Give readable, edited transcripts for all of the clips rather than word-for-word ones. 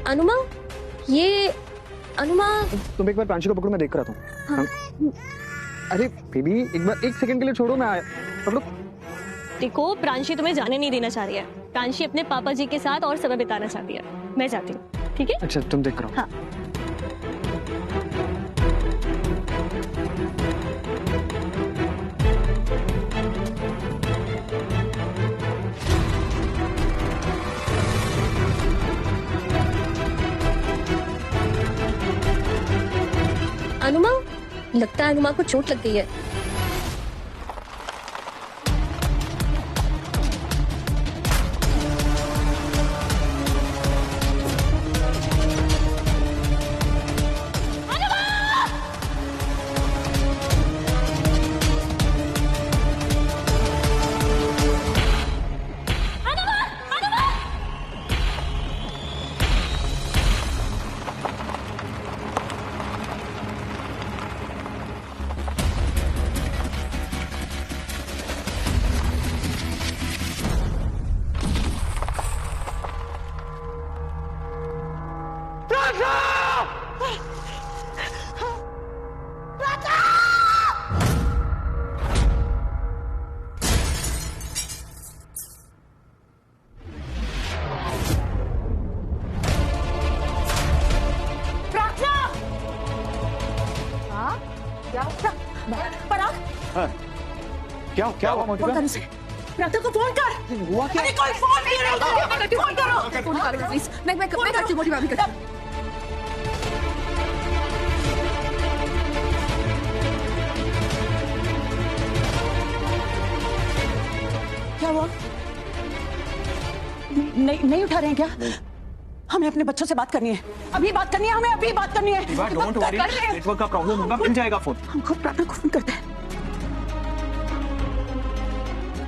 अनुमा, ये अनुमा। तुम एक बार प्रांशी को पकड़ो, मैं देख कर आता हूँ। हाँ। अरे बेबी एक बार 1 सेकंड के लिए छोड़ो, मैं आया। पकड़ो। देखो प्रांशी तुम्हें जाने नहीं देना चाह रही है। प्रांशी अपने पापा जी के साथ और समय बिताना चाहती है। मैं जाती हूँ, ठीक है? अच्छा तुम देख कर आओ। हाँ। अनुमा, लगता है अनुमा को चोट लग गई है। क्या हुआ मोटिका? प्रार्थना को फोन कर। हुआ क्या? अरे कोई फोन नहीं रहा। फोन करो। फोन करो प्लीज। मैं करती हूँ, मोटी भाभी करती हूँ। क्या हुआ? नहीं उठा रहे हैं क्या? हमें अपने बच्चों से बात करनी है। अभी बात करनी है, हमें अभी बात करनी है। डोंट वरी, नेटवर्क का प्रॉब्लम होगा, मिल जाएगा फोन। हम खुद प्रार्थना को फोन करते हैं।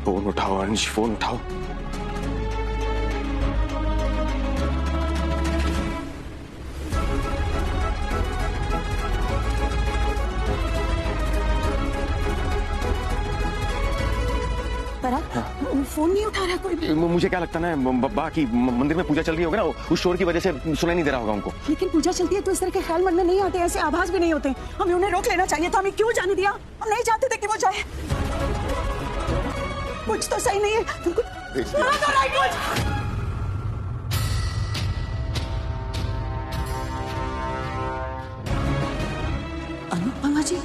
फोन उठाओ अंश, फोन उठाओ। फोन नहीं उठा रहा कोई। मुझे क्या लगता है ना, बाकी मंदिर में पूजा चल रही होगी ना, उस शोर की वजह से सुनाई नहीं दे रहा होगा उनको। लेकिन पूजा चलती है तो इस तरह के ख्याल मन में नहीं आते, ऐसे आभास भी नहीं होते। हमें उन्हें रोक लेना चाहिए था, हमें क्यों जाने दिया? हम नहीं चाहते थे कि वो जाए। कुछ तो सही नहीं है। अनुपमा जी,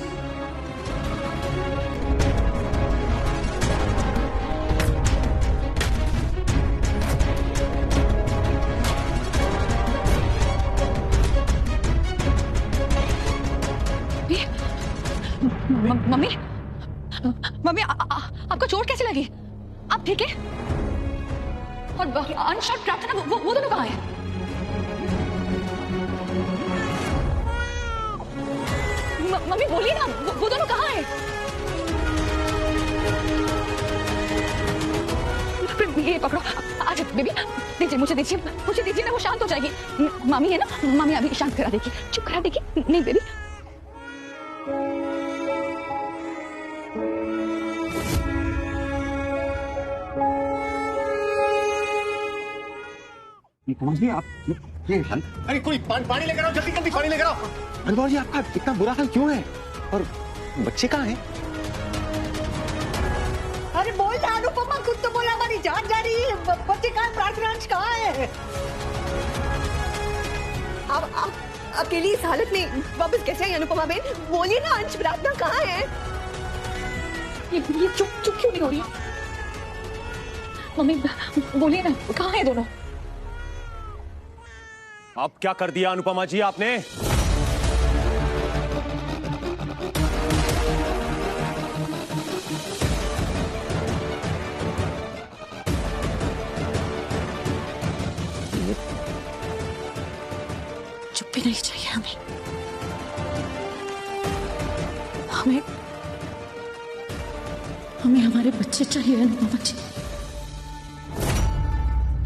मम्मी मम्मी आपको चोट कैसे लगी? आप ठीक है? और अंश और प्रार्थना वो दोनों कहाँ हैं? मम्मी बोलिए ना, वो दोनों कहाँ हैं? ये पकड़ो। अच्छा बेबी दीजिए, मुझे दीजिए ना, वो शांत हो जाएगी। मामी है ना, मामी अभी शांत करा देगी, चुप करा देगी। नहीं बेबी। जी आप ये अरे कोई पानी लेकर आओ, जल्दी जल्दी पानी लेकर आओ। अनवर जी आपका इतना बुरा हाल क्यों है? और बच्चे कहाँ हैं? अरे बोल ना अनुपमा, खुद तो बोला हमारी जान जा रही है। बच्चे कहाँ हैं? प्रार्थना अंश कहाँ है? आप अकेली इस हालत में वापस कैसे आई अनुपमा बहन? बोलिए ना, अंश प्रार्थना कहाँ है? ये चुप क्यों नहीं हो रही? मम्मी बोलिए ना, कहाँ है दोनों? अब क्या कर दिया अनुपमा जी आपने? चुप भी नहीं चाहिए हमें। हमें हमारे बच्चे चाहिए अनुपमा जी।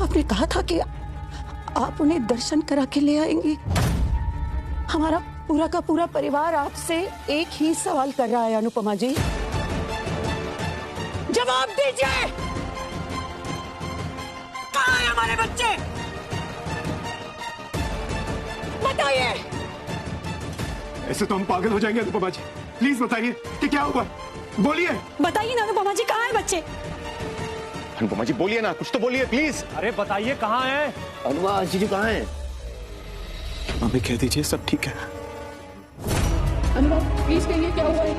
आपने कहा था कि आप उन्हें दर्शन करा के ले आएंगी। हमारा पूरा का पूरा परिवार आपसे एक ही सवाल कर रहा है अनुपमा जी, जवाब दीजिए। कहाँ हैं हमारे बच्चे? क्यों ये? ऐसे तो हम पागल हो जाएंगे अनुपमा जी। प्लीज बताइए कि क्या हुआ, बोलिए। बताइए ना अनुपमा जी, कहाँ है बच्चे? अनुपमा जी बोलिए ना, कुछ तो बोलिए प्लीज। अरे बताइए कहाँ है? अनुपमा जी कहाँ है? मम्मी कह दीजिए सब ठीक है। प्लीज कहिए क्या हुआ है?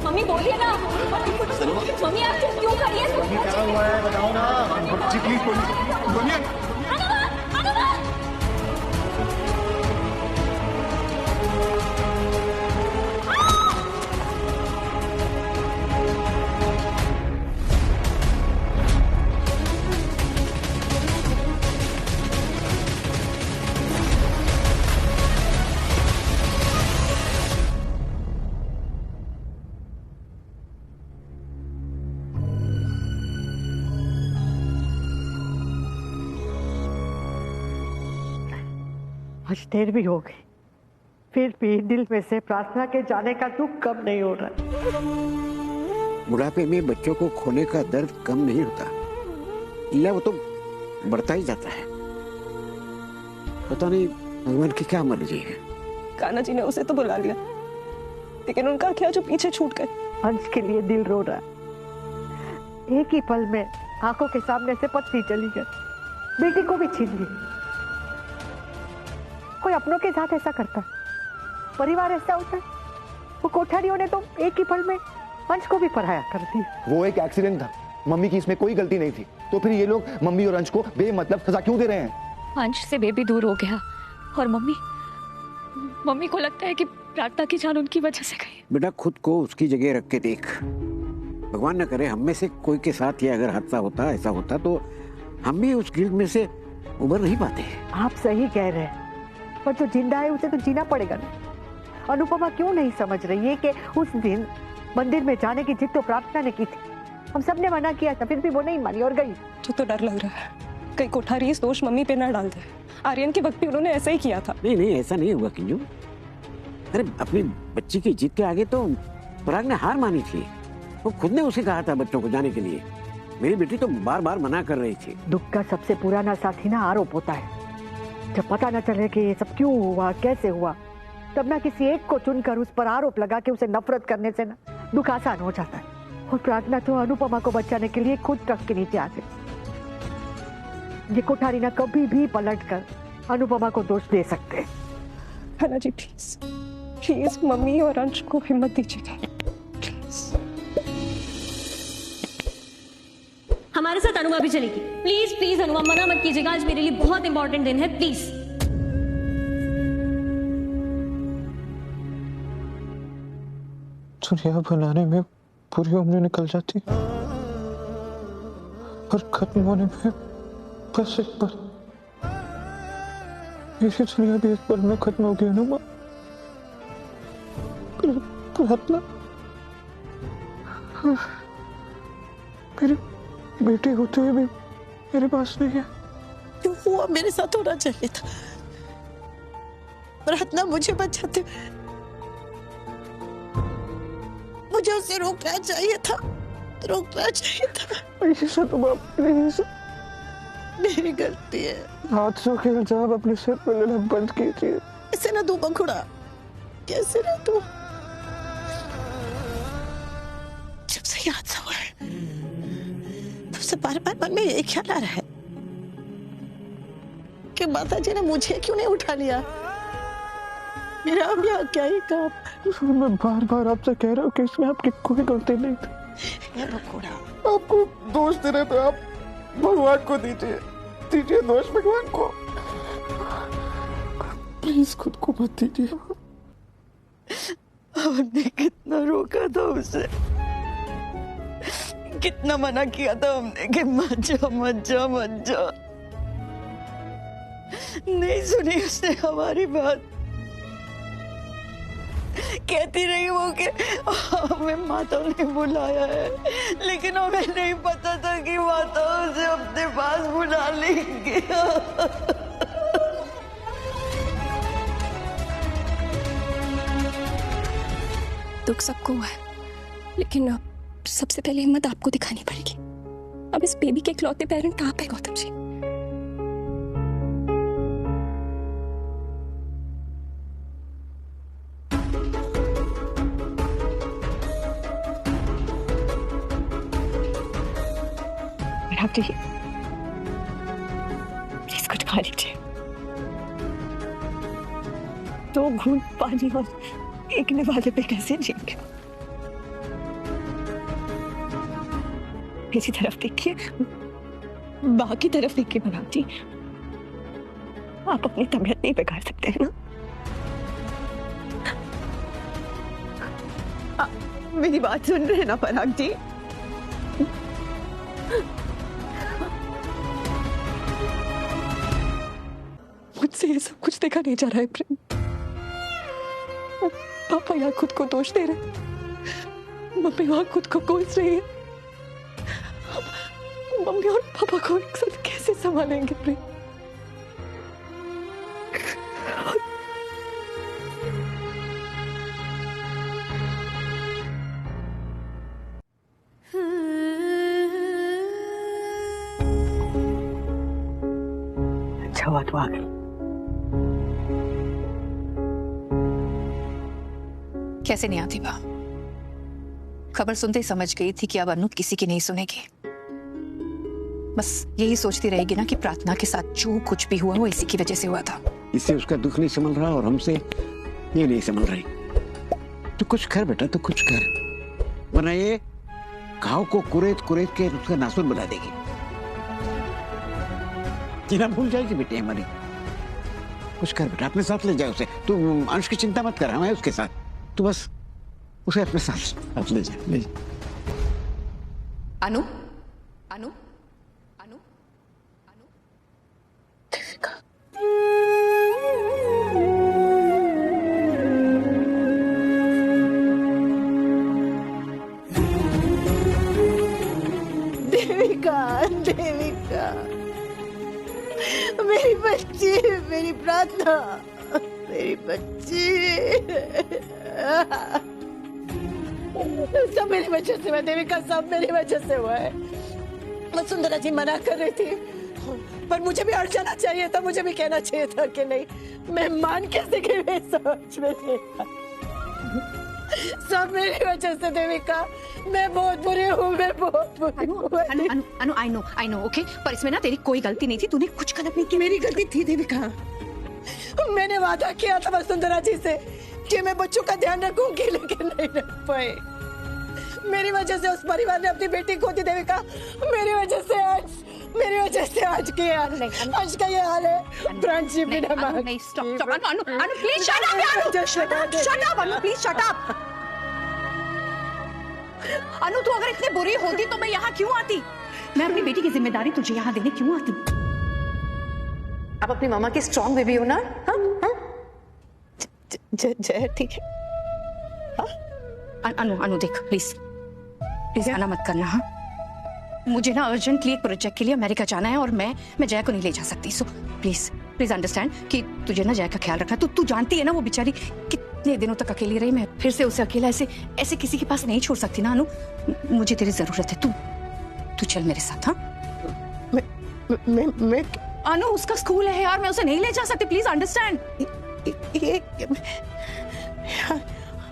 मम्मी बोलिए ना। मम्मी आप चुप क्यों कर रही है? क्या हुआ है बताओ ना जी, प्लीज बोलिए। आज देर भी हो गई, फिर भी दिल में से प्रार्थना के जाने का दुख कम नहीं हो रहा। बुढ़ापे में बच्चों को खोने का दर्द कम नहीं होता, इल्ला वो तो बढ़ता ही जाता है। पता नहीं भगवान की क्या मर्जी है। कान्हा जी ने उसे तो बुला लिया, लेकिन उनका क्या जो पीछे छूट गए। हंस के लिए दिल रो रहा है। एक ही पल में आंखों के सामने से पत्नी चली गई, बेटी को भी छीन ली। कोई अपनों के साथ ऐसा करता है? परिवार ऐसा होता है? वो कोठारियों ने तो एक ही पल में अंश को भी पराया कर दिया। वो एक एक्सीडेंट था, मम्मी की इसमें कोई गलती नहीं थी, तो फिर ये लोग मम्मी और अंश को बेमतलब सजा क्यों दे रहे हैं? अंश से बेबी दूर हो गया और मम्मी को लगता है कि प्रार्थना की जान उनकी वजह से गई। बेटा खुद को उसकी जगह रख के देख। भगवान न करे हम में से कोई के साथ ये अगर हादसा होता, ऐसा होता, तो हम भी उस गिल्ट में से उबर नहीं पाते। आप सही कह रहे हैं, पर जो जिंदा है उसे तो जीना पड़ेगा ना। अनुपमा क्यों नहीं समझ रही है कि उस दिन मंदिर में जाने की जिद तो प्रार्थना ने की थी, हम सब ने मना किया था, फिर भी वो नहीं मानी और गई। तो डर लग रहा है कहीं कोठारी इस दोष मम्मी पे ना डाल दे। आर्यन के वक्त भी उन्होंने ऐसा ही किया था। नहीं ऐसा नहीं हुआ किंजू। अरे अपनी बच्ची की जिद के आगे तो पराग ने हार मानी थी। वो खुद ने उसे कहा था बच्चों को जाने के लिए। मेरी बेटी तो बार बार मना कर रही थी। दुख का सबसे पुराना साथी ना आरोप होता है। जब पता न चले कि ये सब क्यों हुआ, कैसे हुआ, तब ना किसी एक को चुनकर उस पर आरोप लगा के उसे नफरत करने से ना दुख आसान हो जाता है। और प्रार्थना तो अनुपमा को बचाने के लिए खुद ट्रक के नीचे आ गई। ये कोठारी ना कभी भी पलटकर अनुपमा को दोष दे सकते हैं। Kanha ji please please mummy और अंश को हिम्मत दीजिएगा प्लीज। हमारे साथ अनुमा भी चलेगी। प्लीज प्लीज अनुमा, मना मत कीजिएगा, आज मेरे लिए बहुत इंपॉर्टेंट दिन है, प्लीज। दुनिया बनाने में पूरी उम्र निकल जाती और खत्म होने में बस एक पल। मेरी दुनिया भी इस पल में खत्म हो गई ना माँ। प्रार्थना मेरी बेटी होते हुए भी मेरे पास नहीं है। जो हुआ मेरे साथ होना चाहिए था। प्रार्थना मुझे बचाते, मुझे उसे रोकना चाहिए था, रोकना चाहिए था। ऐसा तुम प्लीज, मेरी गलती है। हादसों के इल्जाम अपने सिर पर लेना बंद कीजिए। कैसे ना दूं बखुड़ा, कैसे ना दूं। जब से ये हादसा हुआ है तब से बार बार मन में यही ख्याल आ रहा है कि माता जी ने मुझे क्यों नहीं उठा लिया। मेरा अब यहाँ क्या ही काम। मैं बार बार आपसे कह रहा हूँ कि इसमें आपकी कोई गलती नहीं थी। ये बखुड़ा, आपको दोष दे रहे तो आप भगवान को दीजिए, दीजिए दोष भगवान को। प्लीज खुद को मत दीजिए। हमने कितना रोका था उसे, कितना मना किया था हमने कि मत जा मत जा मत जा। नहीं सुनी उसने हमारी बात। कहती रही वो कि हमें माता ने बुलाया है, लेकिन हमें नहीं पता था कि माता उसे अपने पास बुला लेंगे। दुख सबको हुआ है, लेकिन अब सबसे पहले हिम्मत आपको दिखानी पड़ेगी। अब इस बेबी के इकलौते पेरेंट आप है गौतम जी। पराग जी, प्लीज कुछ खा लीजिए। 2 घूंट पानी और फेंकने वाले पे कैसे जिएंगे? मेरी तरफ देखिए, बाकी तरफ देखिए पराग जी, आप अपनी तबीयत नहीं बिगाड़ सकते हैं ना। मेरी बात सुन रहे हैं ना पराग जी? मुझसे ये सब कुछ देखा नहीं जा रहा है प्रेम। पापा यहाँ खुद को दोष दे रहे, मम्मी वहां खुद को कोस रही है। मम्मी और पापा को एक साथ कैसे संभालेंगे प्रेम? अच्छा हुआ तो आ गई। कैसे नहीं आती बा? खबर सुनते ही समझ गई थी कि अब अनु किसी की नहीं सुनेगी। बस यही सोचती रहेगी ना कि प्रार्थना के साथ जो कुछ भी हुआ वो इसी की वजह से हुआ था। इससे उसका दुख नहीं संभल रहा और हमसे ये नहीं संभल रही। तो कुछ कर बेटा, तो कुछ कर, वरना ये घाव को कुरेद कुरेद के उसका नासूर बना देगी। जीना भूल जाएगी बेटी हमारी। कुछ कर बेटा, अपने साथ ले जाए उसे। तू अंश की चिंता मत कर, हम हैं उसके साथ। तू बस उसे अपने साथ ले जा, ले जा। अनु, अनु, अनु, अनु। देविका, देविका, मेरी बच्ची, मेरी प्रार्थना, मेरी बच्ची। सब मेरी वजह से हुआ देविका, सब मेरी वजह से हुआ है। वसुंधरा जी मना कर रही थी, पर मुझे भी अड़ जाना चाहिए था, मुझे भी कहना चाहिए था कि नहीं। मैं मान कैसे गई सोच में? सब मेरी वजह से देविका, मैं बहुत बुरी हूँ, मैं बहुत बुरी हूँ। अनु, अनु, अनु, I know, okay? पर इसमें ना तेरी कोई गलती नहीं थी, तूने कुछ गलत नहीं किया। मेरी गलती थी देविका। मैंने वादा किया था वसुंधरा जी से कि मैं बच्चों का ध्यान रखूंगी, लेकिन नहीं रख पाए। मेरी वजह से उस परिवार ने अपनी बेटी खो दी देविका। मेरी वजह से आज के हाल नहीं, आज का ये हाल है। प्रांशी बिना मां। नहीं, stop, Anu, please shut up, Anu, shut up, Anu, please shut up। अनु, तू अगर इतनी बुरी होती तो मैं यहाँ क्यों आती? मैं अपनी बेटी की जिम्मेदारी तुझे यहाँ देने क्यों आती? आप अपनी मामा की स्ट्रॉन्ग बेबी हो ना? हाँ? जय ठीक है। अनु देख, प्लीज आना मत करना। हाँ, मुझे ना अर्जेंटली एक प्रोजेक्ट के लिए अमेरिका जाना है और मैं जय को नहीं ले जा सकती। सो प्लीज अंडरस्टैंड कि तुझे ना जय का ख्याल रखना। तू जानती है ना वो बेचारी कितने दिनों तक अकेली रही। मैं फिर से उसे अकेला ऐसे किसी के पास नहीं छोड़ सकती ना अनु। मुझे तेरी जरूरत है। तू चल मेरे साथ। हाँ, मैं अनु, उसका स्कूल है यार, मैं उसे नहीं ले जा सकती। Please understand.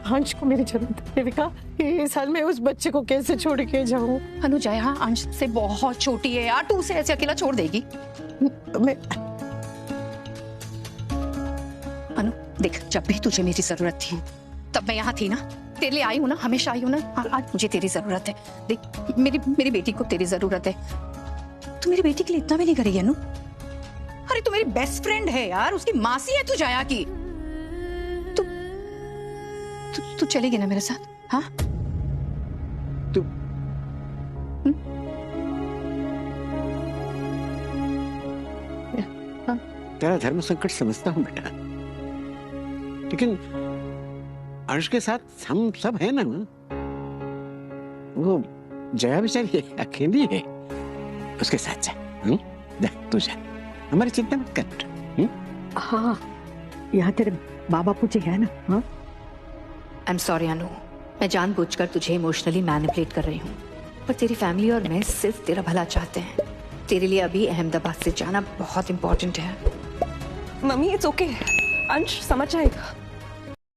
अंश को मेरी जरूरत है देविका। इस हाल में उस बच्चे को कैसे छोड़ के जाऊं? अनु, जय हाँ अंश से बहुत छोटी है यार, तू उसे ऐसे अकेला छोड़ देगी? मैं अनु देख, जब भी तुझे मेरी जरूरत थी तब मैं यहाँ थी ना, तेरे लिए आई हूँ ना, हमेशा आई हूँ ना। आज मुझे तेरी जरूरत है। देख, मेरी बेटी को तेरी जरूरत है। तू मेरी बेटी के लिए इतना भी नहीं करेगी अनु? अरे तू मेरी बेस्ट फ्रेंड है यार, उसकी मासी है तू जया की। तू चलेगी ना मेरे साथ? हाँ, तू तेरा धर्म संकट समझता हूं बेटा, लेकिन अंश के साथ हम सब हैं ना। वो जया बेचारी अकेली है, उसके साथ जा। तू जा, हमारी चिंता मत कर। हाँ, यहाँ तेरे माँ बापू जी है ना? हाँ, आई एम सॉरी अनु, मैं जानबूझकर तुझे इमोशनली मैनिपुलेट कर रही हूँ, पर तेरी फैमिली और मैं सिर्फ तेरा भला चाहते हैं। तेरे लिए अभी अहमदाबाद से जाना बहुत इंपॉर्टेंट है। मम्मी इट्स ओके, अंश समझ जाएगा।